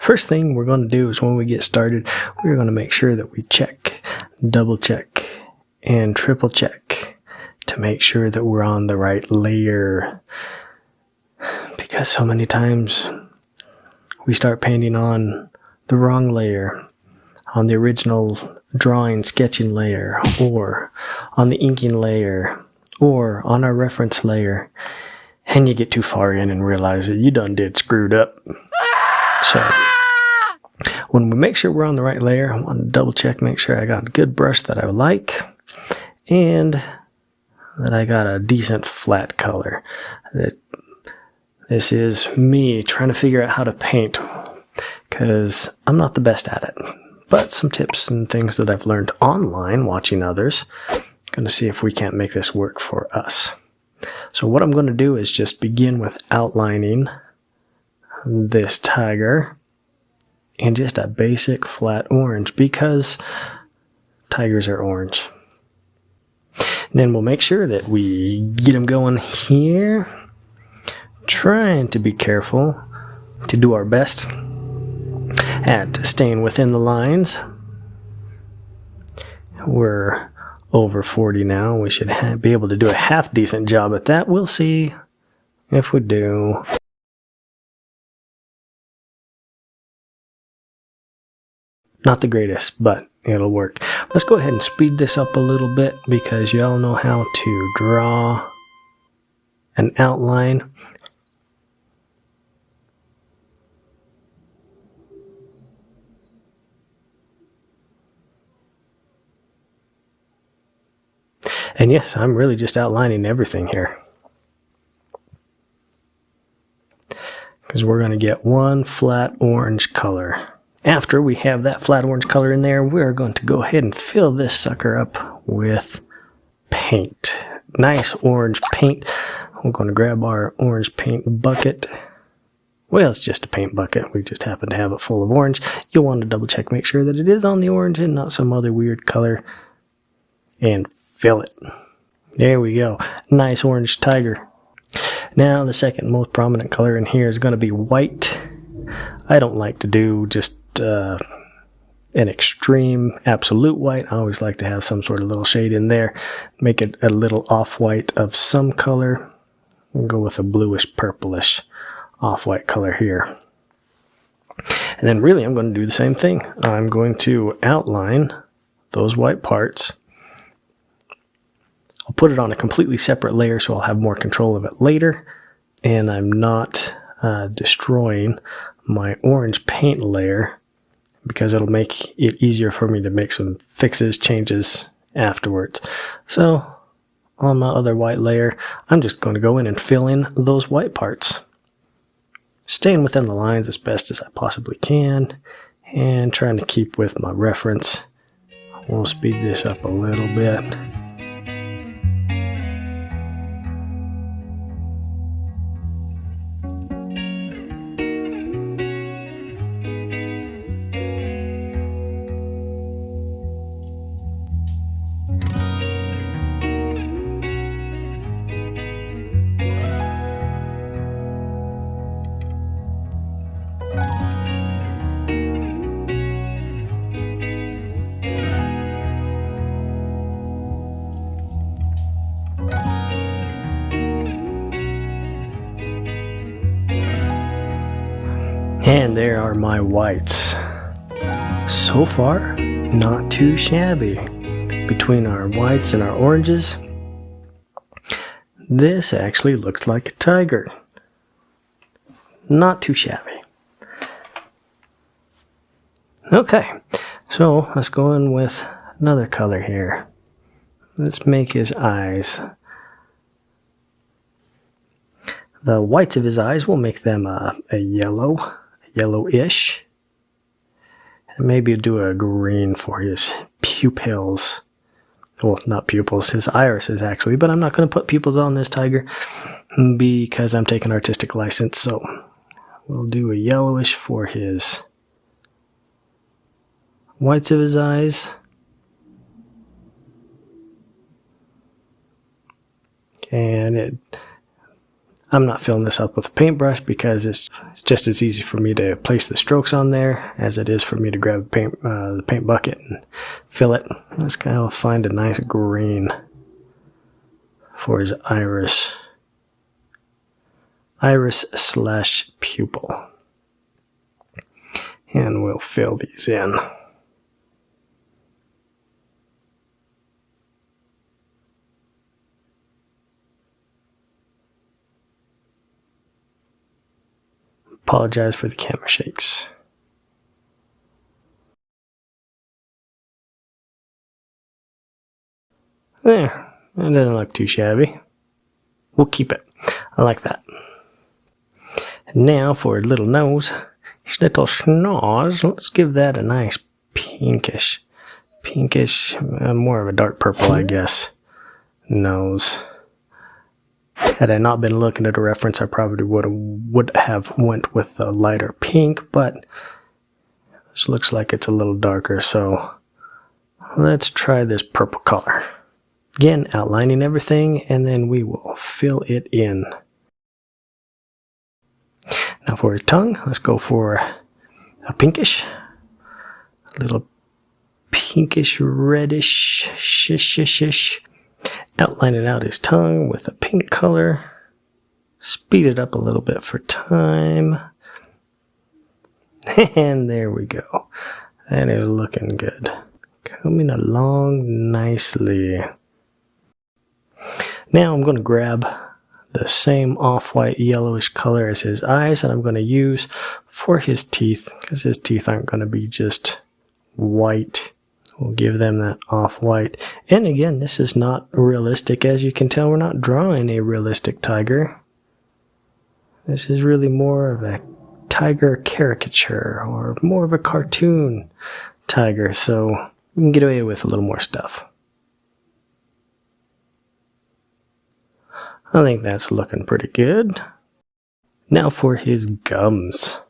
first thing we're going to do is when we get started, we're going to make sure that we check, double check, and triple check to make sure that we're on the right layer. Because so many times we start painting on the wrong layer, on the original drawing, sketching layer, or on the inking layer, or on our reference layer, and you get too far in and realize that you done did screwed up. So when we make sure we're on the right layer, I want to double check, make sure I got a good brush that I like, and that I got a decent flat color. This is me trying to figure out how to paint, because I'm not the best at it. But some tips and things that I've learned online watching others. I'm going to see if we can't make this work for us. So what I'm going to do is just begin with outlining this tiger in just a basic flat orange, because tigers are orange. Then we'll make sure that we get them going here, trying to be careful to do our best at staying within the lines. We're over 40 now. We should be able to do a half decent job at that. We'll see if we do. Not the greatest, but it'll work. Let's go ahead and speed this up a little bit, because y'all know how to draw an outline. And yes, I'm really just outlining everything here, because we're going to get one flat orange color. After we have that flat orange color in there, we're going to go ahead and fill this sucker up with paint. Nice orange paint. We're going to grab our orange paint bucket. Well, it's just a paint bucket. We just happen to have it full of orange. You'll want to double check, make sure that it is on the orange and not some other weird color. And fill it. There we go. Nice orange tiger. Now the second most prominent color in here is going to be white. I don't like to do just an extreme absolute white. I always like to have some sort of little shade in there. Make it a little off-white of some color. We'll go with a bluish purplish off-white color here. And then really I'm going to do the same thing. I'm going to outline those white parts. I'll put it on a completely separate layer so I'll have more control of it later, and I'm not destroying my orange paint layer, because it'll make it easier for me to make some fixes, changes afterwards. So on my other white layer, I'm just going to go in and fill in those white parts, staying within the lines as best as I possibly can, and trying to keep with my reference. We'll speed this up a little bit. And there are my whites. So far, not too shabby. Between our whites and our oranges, this actually looks like a tiger. Not too shabby. Okay, so let's go in with another color here. Let's make his eyes. The whites of his eyes, we'll make them a yellowish. And maybe do a green for his pupils. Well, not pupils, his irises actually, but I'm not going to put pupils on this tiger because I'm taking artistic license, so we'll do a yellowish for his whites of his eyes. And I'm not filling this up with a paintbrush because it's just as easy for me to place the strokes on there as it is for me to grab the paint bucket and fill it. Let's kind of find a nice green for his iris. Iris/pupil. And we'll fill these in. Apologize for the camera shakes. There, it doesn't look too shabby. We'll keep it. I like that. And now for a little nose, his little schnoz. Let's give that a nice pinkish, more of a dark purple, I guess, nose. Had I not been looking at a reference, I probably would have went with the lighter pink, but this looks like it's a little darker, so let's try this purple color. Again, outlining everything, and then we will fill it in. Now for his tongue, let's go for a pinkish, a little pinkish reddish, shish. Outlining out his tongue with a pink color. Speed it up a little bit for time. And there we go. That is looking good. Coming along nicely. Now I'm going to grab the same off-white yellowish color as his eyes that I'm going to use for his teeth, because his teeth aren't going to be just white. We'll give them that off-white. And again, this is not realistic. As you can tell, we're not drawing a realistic tiger. This is really more of a tiger caricature, or more of a cartoon tiger, so we can get away with a little more stuff. I think that's looking pretty good. Now for his gums.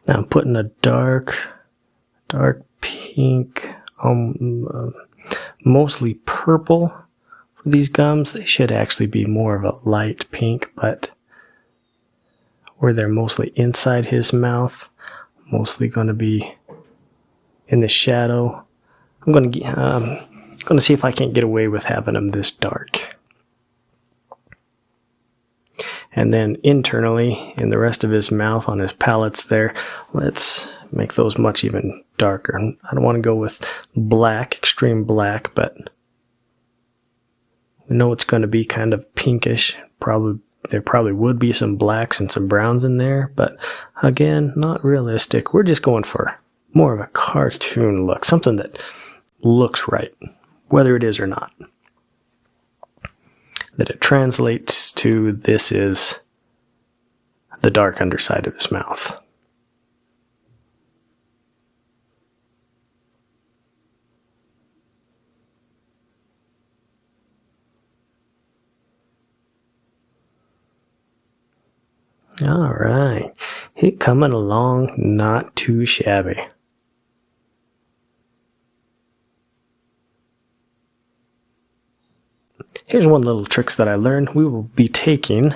Now I'm putting a dark pink, mostly purple for these gums. They should actually be more of a light pink, but where they're mostly inside his mouth, mostly going to be in the shadow. I'm going to see if I can't get away with having them this dark. And then internally, in the rest of his mouth, on his palates there, let's make those much even darker. I don't want to go with black, extreme black, but we know it's going to be kind of pinkish. There probably would be some blacks and some browns in there, but again, not realistic. We're just going for more of a cartoon look, something that looks right, whether it is or not. That it translates to this is the dark underside of his mouth. All right, it coming along not too shabby. Here's one little tricks that I learned. We will be taking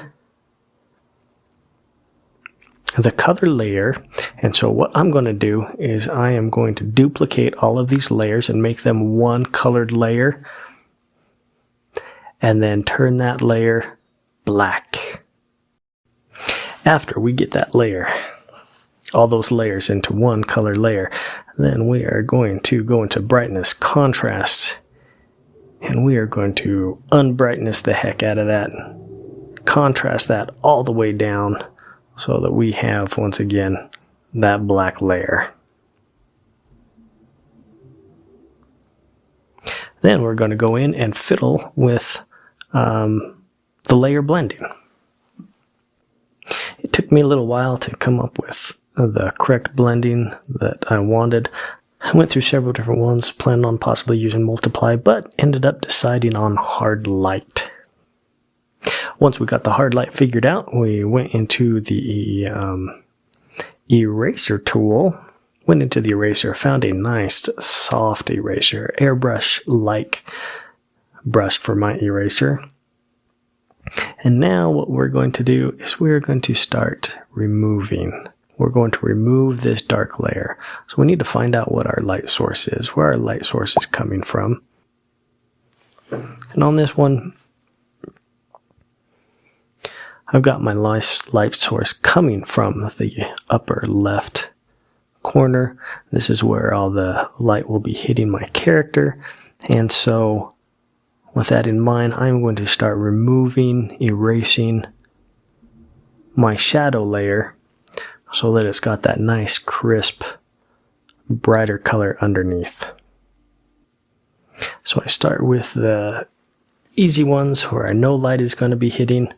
the color layer, and so what I'm going to do is I am going to duplicate all of these layers and make them one colored layer, and then turn that layer black. After we get that layer, all those layers into one color layer, then we are going to go into brightness, contrast, and we are going to unbrightness the heck out of that, contrast that all the way down so that we have, once again, that black layer. Then we're going to go in and fiddle with the layer blending. It took me a little while to come up with the correct blending that I wanted. I went through several different ones, planned on possibly using Multiply, but ended up deciding on Hard Light. Once we got the Hard Light figured out, we went into the eraser tool, went into the eraser, found a nice soft eraser, airbrush-like brush for my eraser. And now what we're going to do is we're going to start removing. We're going to remove this dark layer. So we need to find out what our light source is, where our light source is coming from. And on this one, I've got my light source coming from the upper left corner. This is where all the light will be hitting my character. And so with that in mind, I'm going to start removing, erasing my shadow layer so that it's got that nice, crisp, brighter color underneath. So I start with the easy ones where I know light is going to be hitting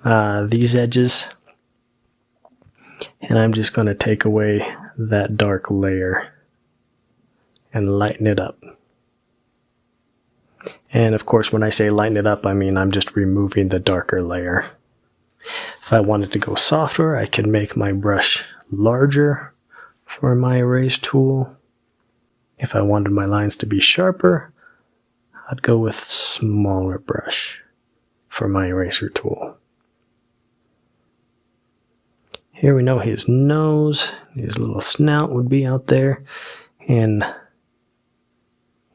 these edges. And I'm just going to take away that dark layer and lighten it up. And of course, when I say lighten it up, I mean I'm just removing the darker layer. If I wanted to go softer, I could make my brush larger for my erase tool. If I wanted my lines to be sharper, I'd go with smaller brush for my eraser tool. Here we know his nose, his little snout would be out there, and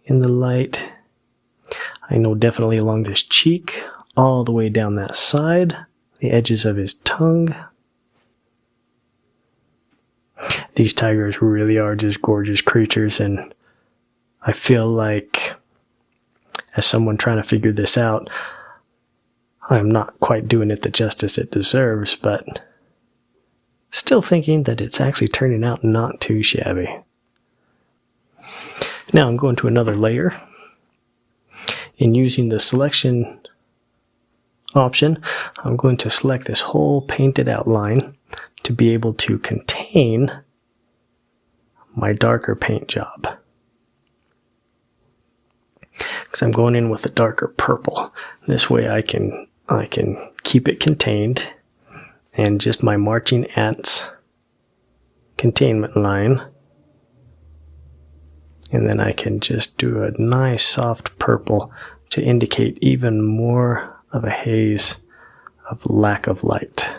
in the light, I know definitely along this cheek, all the way down that side, the edges of his tongue. These tigers really are just gorgeous creatures, and I feel like, as someone trying to figure this out, I'm not quite doing it the justice it deserves, but still thinking that it's actually turning out not too shabby. Now I'm going to another layer. And using the selection option, I'm going to select this whole painted outline to be able to contain my darker paint job. Because I'm going in with a darker purple. This way I can keep it contained, and just my marching ants containment line. And then I can just do a nice soft purple to indicate even more of a haze of lack of light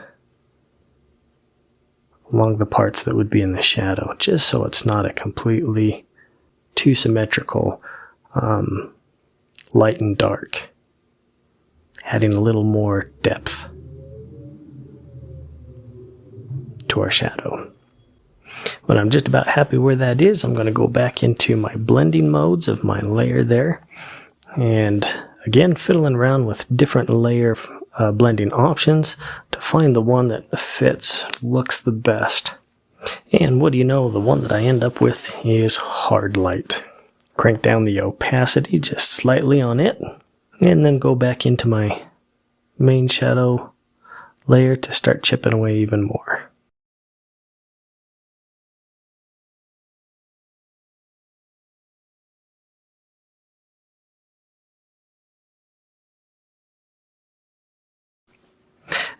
along the parts that would be in the shadow, just so it's not a completely too symmetrical light and dark, adding a little more depth to our shadow. When I'm just about happy where that is, I'm going to go back into my blending modes of my layer there. And again, fiddling around with different layer blending options to find the one that fits, looks the best. And what do you know, the one that I end up with is hard light. Crank down the opacity just slightly on it, and then go back into my main shadow layer to start chipping away even more.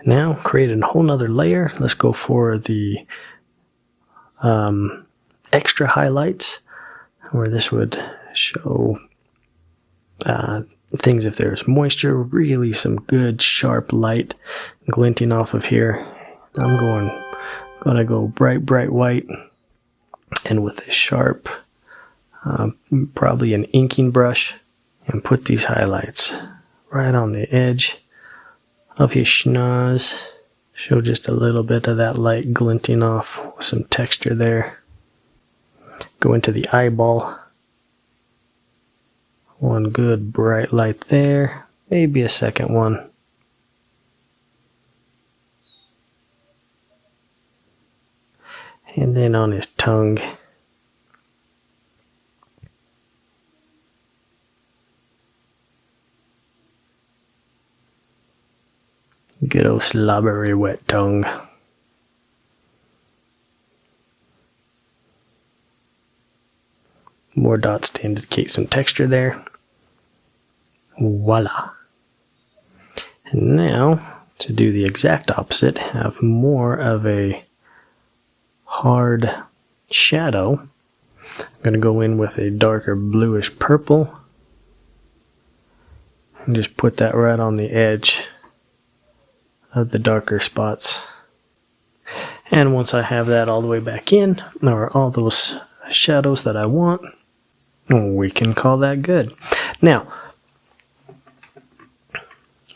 Now, create a whole nother layer. Let's go for the extra highlights, where this would show things if there's moisture, really some good sharp light glinting off of here. I'm gonna go bright white, and with a sharp, probably an inking brush, and put these highlights right on the edge of his schnoz. Show just a little bit of that light glinting off with some texture there. Go into the eyeball. One good bright light there. Maybe a second one. And then on his tongue. Good old slobbery wet tongue. More dots to indicate some texture there. Voila. And now, to do the exact opposite, have more of a hard shadow. I'm going to go in with a darker bluish purple And just put that right on the edge of the darker spots. And once I have that all the way back in, or all those shadows that I want, we can call that good. Now,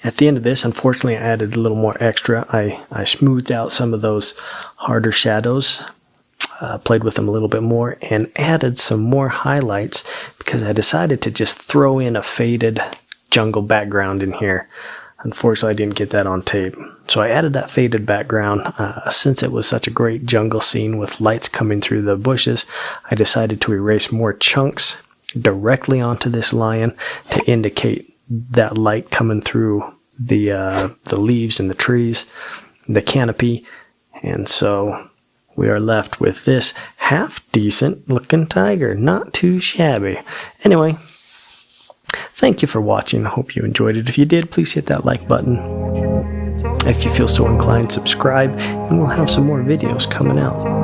at the end of this, unfortunately, I added a little more extra. I smoothed out some of those harder shadows, played with them a little bit more, and added some more highlights because I decided to just throw in a faded jungle background in here. Unfortunately, I didn't get that on tape. So I added that faded background. Since it was such a great jungle scene with lights coming through the bushes, I decided to erase more chunks directly onto this lion to indicate that light coming through the leaves and the trees, the canopy. And so we are left with this half decent looking tiger. Not too shabby. Anyway, thank you for watching. I hope you enjoyed it. If you did, please hit that like button. If you feel so inclined, subscribe, and we'll have some more videos coming out.